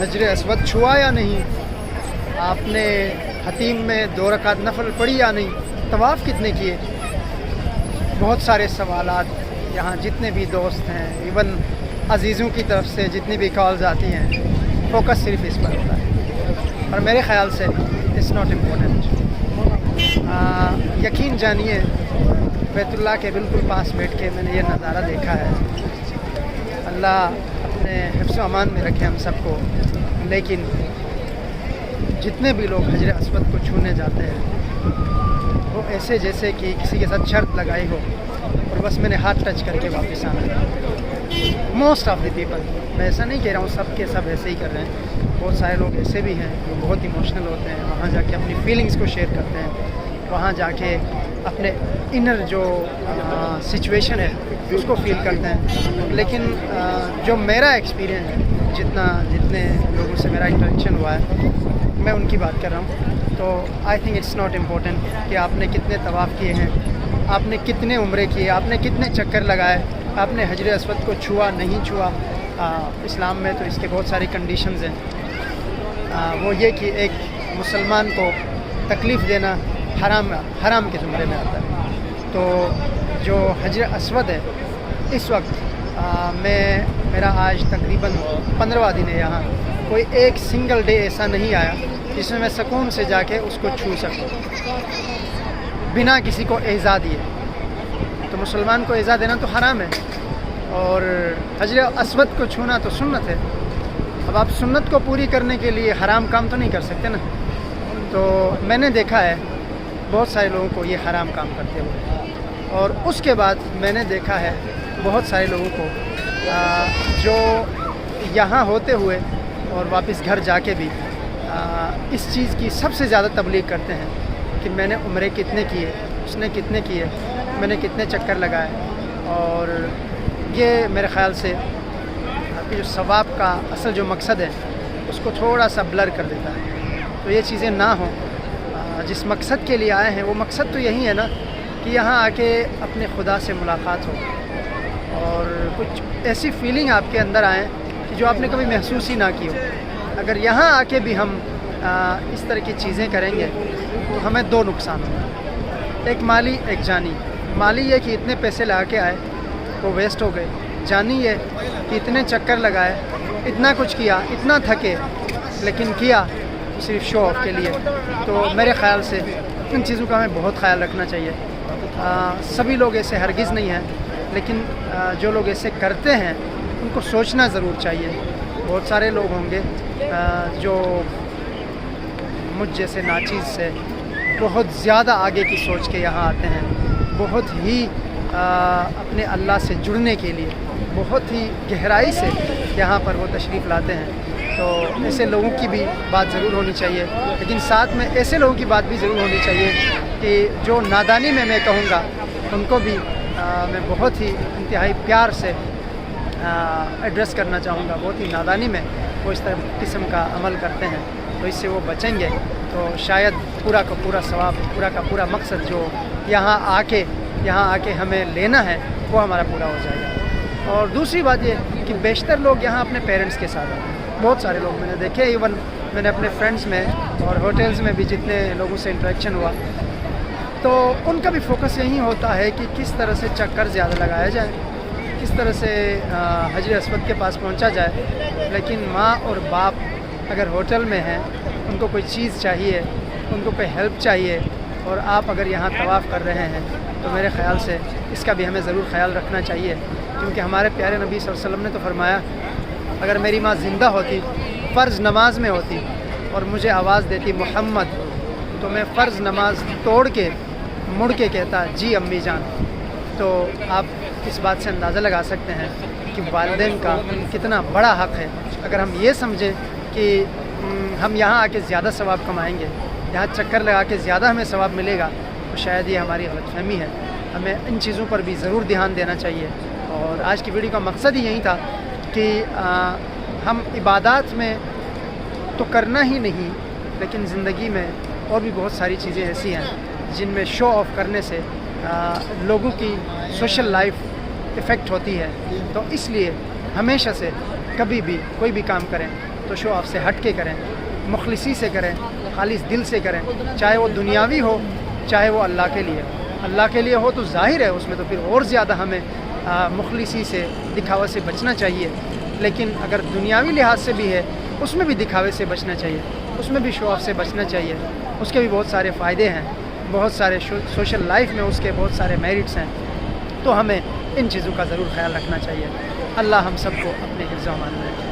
حجر اسود چھوا یا نہیں، آپ نے حتیم میں 2 رکعت نفل پڑھی یا نہیں، طواف کتنے کیے. بہت سارے سوالات یہاں جتنے بھی دوست ہیں، ایون عزیزوں کی طرف سے جتنی بھی کالز آتی ہیں، فوکس صرف اس پر ہوتا ہے، اور میرے خیال سے اٹس ناٹ امپورٹنٹ. یقین جانیے بیت اللہ کے بالکل پاس بیٹھ کے میں نے یہ نظارہ دیکھا ہے. اللہ اپنے حفظ و امان میں رکھے ہم سب کو. لیکن جتنے بھی لوگ حجر اسود کو چھونے جاتے ہیں وہ ایسے جیسے کہ کسی کے ساتھ شرط لگائی ہو اور بس میں نے ہاتھ ٹچ کر کے واپس آنا ہے. موسٹ آف دی پیپل، میں ایسا نہیں کہہ رہا ہوں سب کے سب ایسے ہی کر رہے ہیں، بہت سارے لوگ ایسے بھی ہیں جو بہت ایموشنل ہوتے ہیں، وہاں جا کے اپنی فیلنگز کو شیئر کرتے ہیں، وہاں جا کے اپنے انر جو سچویشن ہے اس کو فیل کرتے ہیں. لیکن جو میرا ایکسپیرینس ہے، جتنے لوگوں سے میرا انٹریکشن ہوا ہے، میں ان کی بات کر رہا ہوں. تو I think it's not important کہ آپ نے کتنے طواف کیے ہیں، آپ نے کتنے عمرے کیے، آپ نے کتنے چکر لگائے، آپ نے حجر اسود کو چھوا نہیں چھوا. اسلام میں تو اس کے بہت ساری کنڈیشنز ہیں. وہ یہ کہ ایک مسلمان کو تکلیف دینا حرام کے زمرے میں آتا ہے. تو جو حجر اسود ہے اس وقت میرا آج تقریباً 15واں دن ہے یہاں. کوئی ایک سنگل ڈے ایسا نہیں آیا جس میں میں سکون سے جا کے اس کو چھو سکوں بنا کسی کو ایذا دیے. تو مسلمان کو ایذا دینا تو حرام ہے، اور حجر اسود کو چھونا تو سنت ہے. اب آپ سنت کو پوری کرنے کے لیے حرام کام تو نہیں کر سکتے نا. تو میں نے دیکھا ہے بہت سارے لوگوں کو یہ حرام کام کرتے ہوئے، اور اس کے بعد میں نے دیکھا ہے بہت سارے لوگوں کو جو یہاں ہوتے ہوئے اور واپس گھر جا کے بھی اس چیز کی سب سے زیادہ تبلیغ کرتے ہیں کہ میں نے عمرے کتنے کیے، اس نے کتنے کیے، میں نے کتنے چکر لگائے. اور یہ میرے خیال سے جو ثواب کا اصل جو مقصد ہے اس کو تھوڑا سا بلر کر دیتا ہے. تو یہ چیزیں نہ ہوں. جس مقصد کے لیے آئے ہیں وہ مقصد تو یہی ہے نا کہ یہاں آ کے اپنے خدا سے ملاقات ہو اور کچھ ایسی فیلنگ آپ کے اندر آئیں کہ جو آپ نے کبھی محسوس ہی نہ کی ہو. اگر یہاں آ کے بھی ہم اس طرح کی چیزیں کریں گے تو ہمیں 2 نقصان ہوں، ایک مالی ایک جانی. مالی یہ کہ اتنے پیسے لگا کے آئے وہ ویسٹ ہو گئے. جانی یہ کہ اتنے چکر لگائے، اتنا کچھ کیا، اتنا تھکے، لیکن کیا صرف شو آف کے لیے. تو میرے خیال سے ان چیزوں کا ہمیں بہت خیال رکھنا چاہیے. سبھی لوگ ایسے ہرگز نہیں ہیں، لیکن جو لوگ ایسے کرتے ہیں ان کو سوچنا ضرور چاہیے. بہت سارے لوگ ہوں گے جو مجھ جیسے ناچیز سے بہت زیادہ آگے کی سوچ کے یہاں آتے ہیں، بہت ہی اپنے اللہ سے جڑنے کے لیے بہت ہی گہرائی سے یہاں پر وہ تشریف لاتے ہیں. تو ایسے لوگوں کی بھی بات ضرور ہونی چاہیے، لیکن ساتھ میں ایسے لوگوں کی بات بھی ضرور ہونی چاہیے کہ جو نادانی میں کہوں گا ان کو بھی میں بہت ہی انتہائی پیار سے ایڈریس کرنا چاہوں گا. بہت ہی نادانی میں وہ اس طرح قسم کا عمل کرتے ہیں، تو اس سے وہ بچیں گے تو شاید پورا کا پورا ثواب، پورا کا پورا مقصد جو یہاں آ کے ہمیں لینا ہے وہ ہمارا پورا ہو جائے گا. اور دوسری بات یہ کہ بیشتر لوگ یہاں اپنے پیرنٹس کے ساتھ آتے ہیں. بہت سارے لوگ میں نے دیکھے، ایون میں نے اپنے فرینڈس میں اور ہوٹلز میں بھی جتنے لوگوں سے انٹریکشن ہوا تو ان کا بھی فوکس یہی ہوتا ہے کہ کس طرح سے چکر زیادہ لگایا جائے، کس طرح سے حجر اسود کے پاس پہنچا جائے. لیکن ماں اور باپ اگر ہوٹل میں ہیں، ان کو کوئی چیز چاہیے، ان کو کوئی ہیلپ چاہیے، اور آپ اگر یہاں طواف کر رہے ہیں تو میرے خیال سے اس کا بھی ہمیں ضرور خیال رکھنا چاہیے. کیونکہ ہمارے پیارے نبی صلی اللہ علیہ وسلم نے تو فرمایا اگر میری ماں زندہ ہوتی، فرض نماز میں ہوتی اور مجھے آواز دیتی محمد، تو میں فرض نماز توڑ کے مڑ کے کہتا جی امی جان. تو آپ اس بات سے اندازہ لگا سکتے ہیں کہ والدین کا کتنا بڑا حق ہے. اگر ہم یہ سمجھیں کہ ہم یہاں آ کے زیادہ ثواب کمائیں گے، یہاں چکر لگا کے زیادہ ہمیں ثواب ملے گا، تو شاید یہ ہماری غلط فہمی ہے. ہمیں ان چیزوں پر بھی ضرور دھیان دینا چاہیے. اور آج کی ویڈیو کا مقصد ہی یہی تھا کہ ہم عبادات میں تو کرنا ہی نہیں، لیکن زندگی میں اور بھی بہت ساری چیزیں ایسی ہیں جن میں شو آف کرنے سے لوگوں کی سوشل لائف افیکٹ ہوتی ہے. تو اس لیے ہمیشہ سے کبھی بھی کوئی بھی کام کریں تو شو آف سے ہٹ کے کریں، مخلصی سے کریں، خالص دل سے کریں، چاہے وہ دنیاوی ہو چاہے وہ اللہ کے لیے ہو۔ اللہ کے لیے ہو تو ظاہر ہے اس میں تو پھر اور زیادہ ہمیں مخلصی سے، دکھاوے سے بچنا چاہیے، لیکن اگر دنیاوی لحاظ سے بھی ہے اس میں بھی دکھاوے سے بچنا چاہیے، اس میں بھی شو آف سے بچنا چاہیے۔ اس کے بھی بہت سارے فائدے ہیں، بہت سارے سوشل لائف میں اس کے بہت سارے میرٹس ہیں، تو ہمیں ان چیزوں کا ضرور خیال رکھنا چاہیے۔ اللہ ہم سب کو اپنے حفظ و امان میں رکھے۔